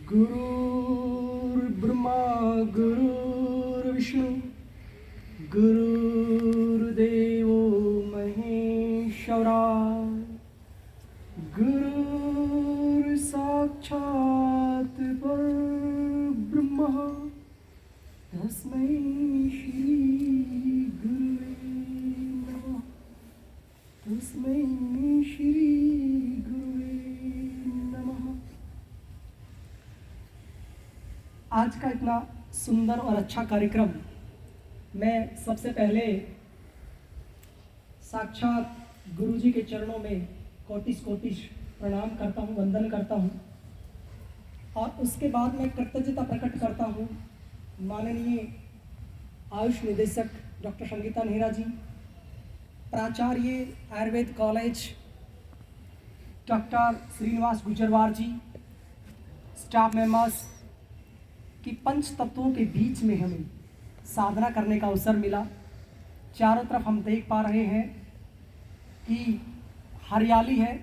गुरुर्ब्रह्मा गुरुर्विष्णु गुरुर्देवो महेश्वरा गुरुर्साक्षात् परब्रह्म तस्मै श्री गुरुवे नमः। तस्मै श्री गुरुवे नमः। आज का इतना सुंदर और अच्छा कार्यक्रम, मैं सबसे पहले साक्षात गुरुजी के चरणों में कोटिश कोटिश प्रणाम करता हूँ, वंदन करता हूँ। और उसके बाद मैं कृतज्ञता प्रकट करता हूँ माननीय आयुष निदेशक डॉक्टर संगीता नेहरा जी, प्राचार्य आयुर्वेद कॉलेज डॉक्टर श्रीनिवास गुजरवार जी, स्टाफ मेंबर्स कि पंच तत्वों के बीच में हमें साधना करने का अवसर मिला। चारों तरफ हम देख पा रहे हैं कि हरियाली है,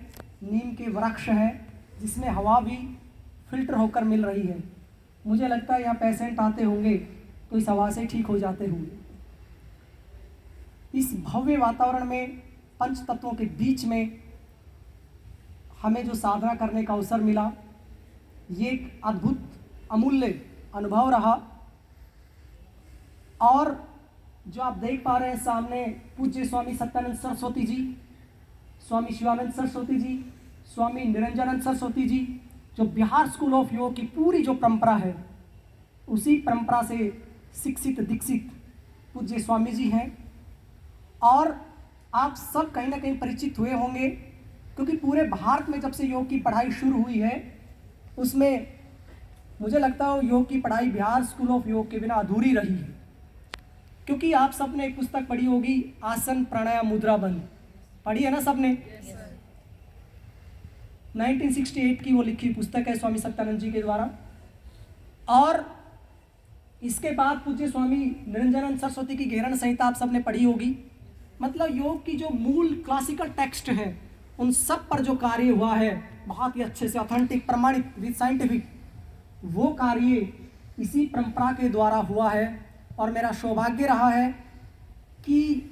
नीम के वृक्ष है जिसमें हवा भी फिल्टर होकर मिल रही है। मुझे लगता है यहाँ पेशेंट आते होंगे तो इस हवा से ठीक हो जाते होंगे। इस भव्य वातावरण में पंच तत्वों के बीच में हमें जो साधना करने का अवसर मिला, ये एक अद्भुत अमूल्य अनुभव रहा। और जो आप देख पा रहे हैं सामने, पूज्य स्वामी सत्यानंद सरस्वती जी, स्वामी शिवानंद सरस्वती जी, स्वामी निरंजनानंद सरस्वती जी, जो बिहार स्कूल ऑफ योग की पूरी जो परंपरा है उसी परंपरा से शिक्षित दीक्षित पूज्य स्वामी जी हैं। और आप सब कहीं ना कहीं परिचित हुए होंगे क्योंकि पूरे भारत में जब से योग की पढ़ाई शुरू हुई है उसमें मुझे लगता है योग की पढ़ाई बिहार स्कूल ऑफ योग के बिना अधूरी रही है। क्योंकि आप सबने एक पुस्तक पढ़ी होगी, आसन प्राणायाम मुद्रा बंद, पढ़ी है ना सबने? 1968 की वो लिखी पुस्तक है स्वामी सत्यानंद जी के द्वारा। और इसके बाद पूज्य स्वामी निरंजनानंद सरस्वती की घेरण संहिता आप सबने पढ़ी होगी। मतलब योग की जो मूल क्लासिकल टेक्स्ट है उन सब पर जो कार्य हुआ है बहुत ही अच्छे से ऑथेंटिक प्रमाणित विद साइंटिफिक, वो कार्य इसी परंपरा के द्वारा हुआ है। और मेरा सौभाग्य रहा है कि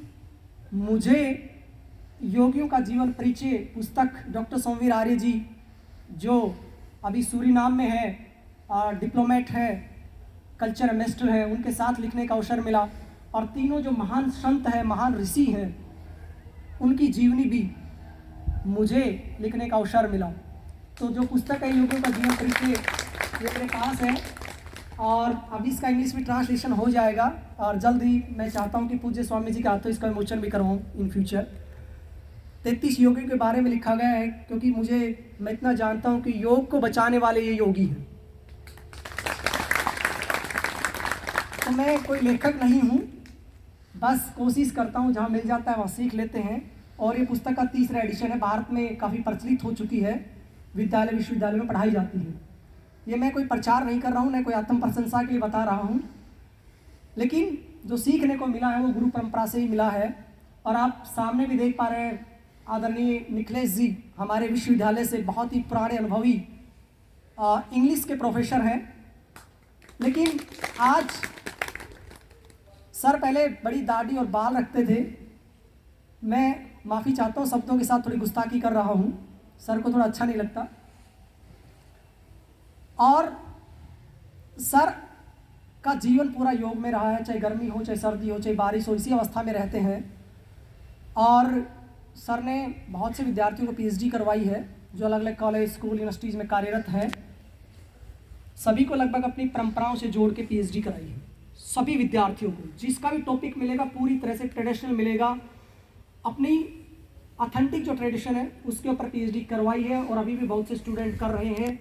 मुझे योगियों का जीवन परिचय पुस्तक डॉक्टर सोमवीर आर्य जी, जो अभी सूरीनाम में है और डिप्लोमेट है, कल्चर एम्बेसडर है, उनके साथ लिखने का अवसर मिला। और तीनों जो महान संत हैं, महान ऋषि हैं, उनकी जीवनी भी मुझे लिखने का अवसर मिला। तो जो पुस्तक है योगियों का जीवन परिचय, ये मेरे पास है और अभी इसका इंग्लिश में ट्रांसलेशन हो जाएगा। और जल्द ही मैं चाहता हूँ कि पूज्य स्वामी जी के हाथों इसका विमोचन भी करवाऊँ इन फ्यूचर। 33 योगियों के बारे में लिखा गया है क्योंकि मैं इतना जानता हूँ कि योग को बचाने वाले ये योगी हैं। तो मैं कोई लेखक नहीं हूँ, बस कोशिश करता हूँ जहाँ मिल जाता है वहाँ सीख लेते हैं। और ये पुस्तक का 3रा एडिशन है, भारत में काफ़ी प्रचलित हो चुकी है, विद्यालय विश्वविद्यालय में पढ़ाई जाती है। ये मैं कोई प्रचार नहीं कर रहा हूँ, न कोई आत्म प्रशंसा के लिए बता रहा हूँ, लेकिन जो सीखने को मिला है वो गुरु परंपरा से ही मिला है। और आप सामने भी देख पा रहे हैं आदरणीय निखिलेश जी हमारे विश्वविद्यालय से बहुत ही पुराने अनुभवी इंग्लिश के प्रोफेसर हैं। लेकिन आज सर पहले बड़ी दाढ़ी और बाल रखते थे। मैं माफ़ी चाहता हूँ, शब्दों के साथ थोड़ी गुस्ताखी कर रहा हूँ, सर को थोड़ा अच्छा नहीं लगता। और सर का जीवन पूरा योग में रहा है, चाहे गर्मी हो, चाहे सर्दी हो, चाहे बारिश हो, इसी अवस्था में रहते हैं। और सर ने बहुत से विद्यार्थियों को पीएचडी करवाई है जो अलग अलग कॉलेज, स्कूल, यूनिवर्सिटीज़ में कार्यरत हैं। सभी को लगभग अपनी परंपराओं से जोड़ के पीएचडी कराई है। सभी विद्यार्थियों को जिसका भी टॉपिक मिलेगा पूरी तरह से ट्रेडिशनल मिलेगा, अपनी ऑथेंटिक जो ट्रेडिशन है उसके ऊपर पीएचडी करवाई है। और अभी भी बहुत से स्टूडेंट कर रहे हैं।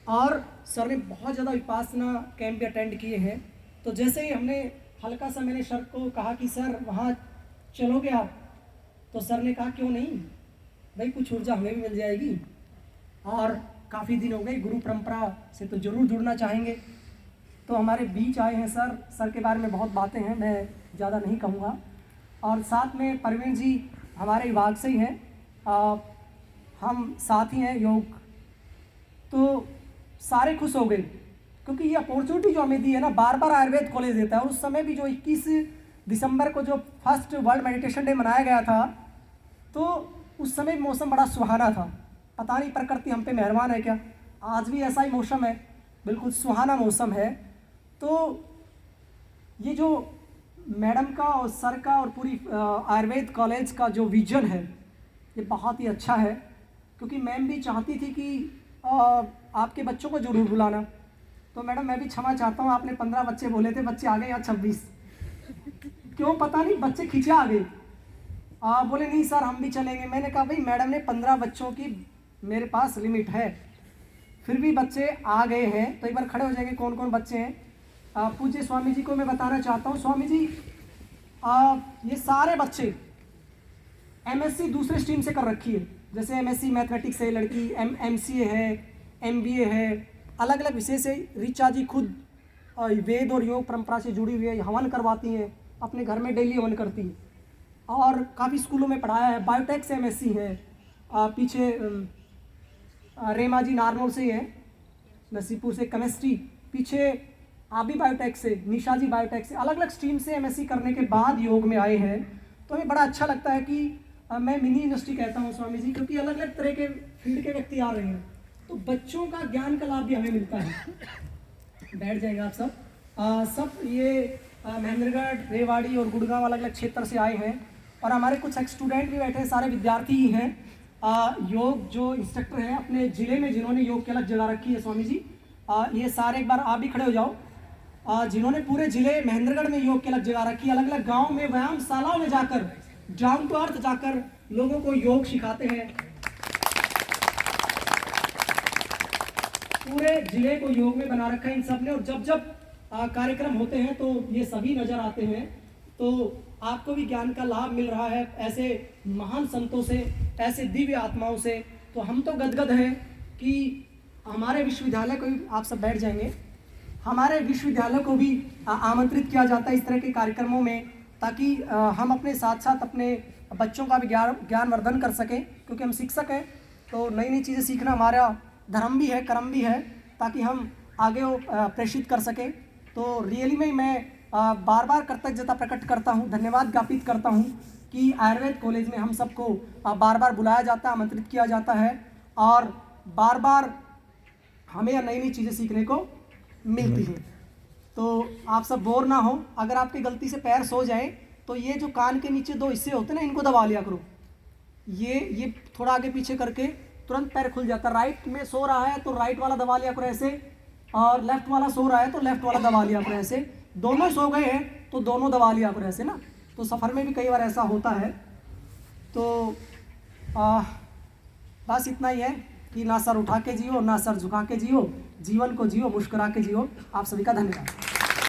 और सर ने बहुत ज़्यादा विपासना कैंप भी अटेंड किए हैं। तो जैसे ही हमने हल्का सा मैंने सर को कहा कि सर वहाँ चलोगे आप, तो सर ने कहा क्यों नहीं भाई, कुछ ऊर्जा हमें भी मिल जाएगी। और काफ़ी दिन हो गए, गुरु परंपरा से तो ज़रूर जुड़ना चाहेंगे। तो हमारे बीच आए हैं सर। सर के बारे में बहुत बातें हैं, मैं ज़्यादा नहीं कहूँगा। और साथ में परवीन जी हमारे विभाग से ही हैं, हम साथ ही हैं योग। तो सारे खुश हो गए क्योंकि ये अपॉर्चुनिटी जो हमें दी है ना, बार बार आयुर्वेद कॉलेज देता है। और उस समय भी जो 21 दिसंबर को जो फर्स्ट वर्ल्ड मेडिटेशन डे मनाया गया था, तो उस समय मौसम बड़ा सुहाना था। पता नहीं प्रकृति हम पे मेहरबान है क्या, आज भी ऐसा ही मौसम है, बिल्कुल सुहाना मौसम है। तो ये जो मैडम का और सर का और पूरी आयुर्वेद कॉलेज का जो विजन है, ये बहुत ही अच्छा है। क्योंकि मैम भी चाहती थी कि आपके बच्चों को जरूर बुलाना। तो मैडम मैं भी क्षमा चाहता हूँ, आपने 15 बच्चे बोले थे, बच्चे आ गए यहाँ 26। क्यों पता नहीं, बच्चे खींचे आ गए। बोले नहीं सर हम भी चलेंगे। मैंने कहा भाई मैडम ने 15 बच्चों की मेरे पास लिमिट है, फिर भी बच्चे आ गए हैं। तो एक बार खड़े हो जाएंगे कौन कौन बच्चे हैं। पूज्य स्वामी जी को मैं बताना चाहता हूँ, स्वामी जी ये सारे बच्चे एमएससी दूसरे स्ट्रीम से कर रखी है। जैसे एमएससी मैथमेटिक्स है लड़की, एमसीए है, एमबीए है, अलग अलग विषय से। ऋचा जी खुद वेद और योग परंपरा से जुड़ी हुई है, हवन करवाती हैं, अपने घर में डेली हवन करती है और काफ़ी स्कूलों में पढ़ाया है। बायोटेक से एमएससी है। पीछे रेमा जी नारनौल से है, नसीपुर से केमिस्ट्री। पीछे आप भी बायोटेक से, निशा जी बायोटेक से, अलग अलग स्ट्रीम से एमएससी करने के बाद योग में आए हैं। तो हमें बड़ा अच्छा लगता है कि मैं मिनी यूनिवर्सिटी कहता हूँ स्वामी जी, क्योंकि अलग अलग तरह के फील्ड के व्यक्ति आ रहे हैं, तो बच्चों का ज्ञान का लाभ भी हमें मिलता है। बैठ जाएंगे आप सब। सब ये महेंद्रगढ़, रेवाड़ी और गुड़गांव अलग अलग क्षेत्र से आए हैं। और हमारे कुछ स्टूडेंट भी बैठे हैं, सारे विद्यार्थी ही हैं। योग जो इंस्ट्रक्टर हैं अपने ज़िले में जिन्होंने योग की अलग जगह रखी है स्वामी जी, ये सारे एक बार आप भी खड़े हो जाओ। जिन्होंने पूरे ज़िले महेंद्रगढ़ में योग की अलग जगह रखी, अलग अलग गाँव में व्यायामशालाओं में जाकर, डाउन टू अर्थ जाकर लोगों को योग सिखाते हैं। पूरे जिले को योग में बना रखा है इन सब ने। और जब जब कार्यक्रम होते हैं तो ये सभी नजर आते हैं। तो आपको भी ज्ञान का लाभ मिल रहा है ऐसे महान संतों से, ऐसे दिव्य आत्माओं से। तो हम तो गदगद हैं कि हमारे विश्वविद्यालय को भी, आप सब बैठ जाएंगे, हमारे विश्वविद्यालय को भी आमंत्रित किया जाता है इस तरह के कार्यक्रमों में, ताकि हम अपने साथ साथ अपने बच्चों का भी ज्ञानवर्धन कर सकें। क्योंकि हम शिक्षक हैं तो नई नई चीज़ें सीखना हमारा धर्म भी है, कर्म भी है, ताकि हम आगे प्रेषित कर सकें। तो रियली में मैं बार बार कृतज्ञता प्रकट करता हूँ, धन्यवाद ज्ञापित करता हूँ कि आयुर्वेद कॉलेज में हम सबको बार बार बुलाया जाता है, आमंत्रित किया जाता है और बार बार हमें नई नई चीज़ें सीखने को मिलती हैं। तो आप सब बोर ना हो। अगर आपकी गलती से पैर सो जाए तो ये जो कान के नीचे 2 हिस्से होते हैं ना, इनको दबा लिया करो। ये थोड़ा आगे पीछे करके तुरंत पैर खुल जाता है। राइट में सो रहा है तो राइट वाला दबा लिया करो ऐसे, और लेफ्ट वाला सो रहा है तो लेफ्ट वाला दबा लिया करो ऐसे। दोनों सो गए हैं तो दोनों दबा लिया करो ऐसे ना। तो सफ़र में भी कई बार ऐसा होता है। तो बस इतना ही है कि ना सर उठा के जियो, ना सर झुका के जियो, जीवन को जियो, मुस्कुरा के जियो। आप सभी का धन्यवाद।